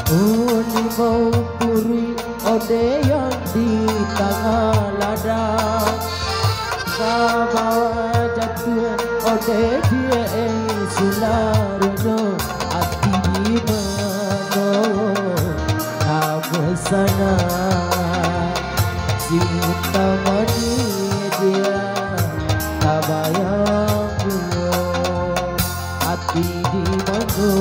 Limau puri ode yang di tengah ladang, kabawa jatuh ode dia sularuno hati mano kabesana cinta mani dia kabayang belum hati di mano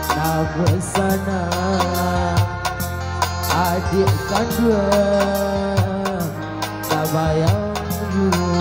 kabesana adik kandua kabayang belum.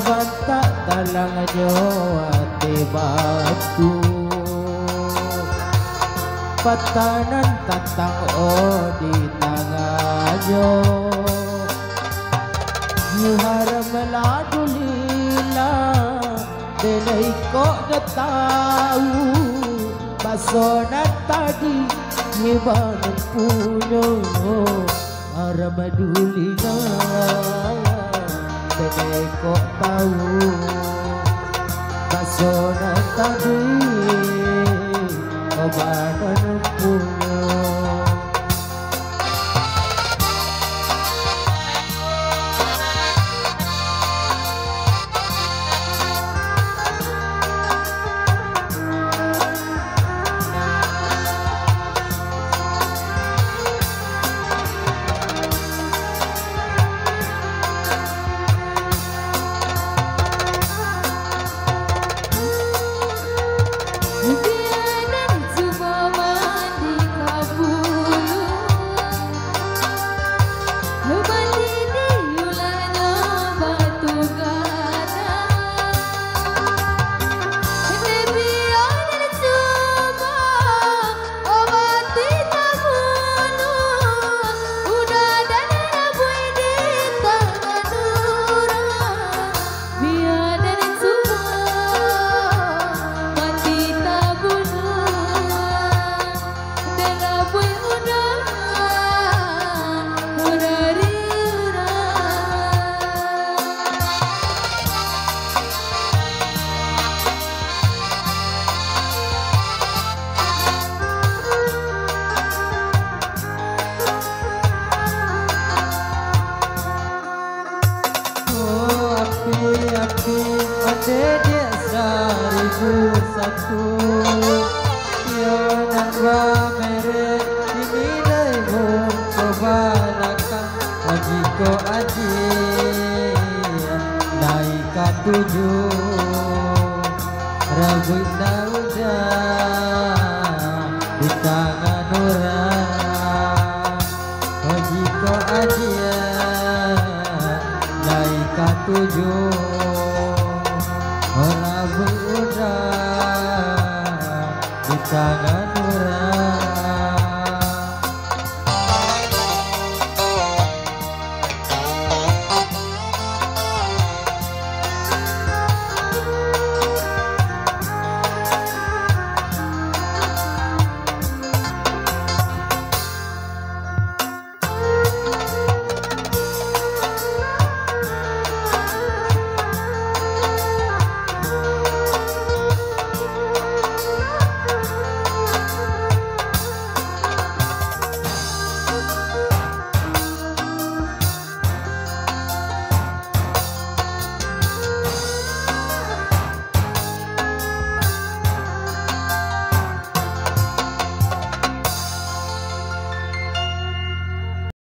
Bantak dalang Jawa batu patanan tatang di tangannya haram meladu lila denai kok dah tahu basona tadi nyeban punya haram dulina Dede kok tahu basona tadi obadan punya. satu yo nak ba mere ini dai mo kebanyakan wajiko aji naik ke 7 rambut udah di tangan orang wajiko aji naik ke 7 rambut udah di tangan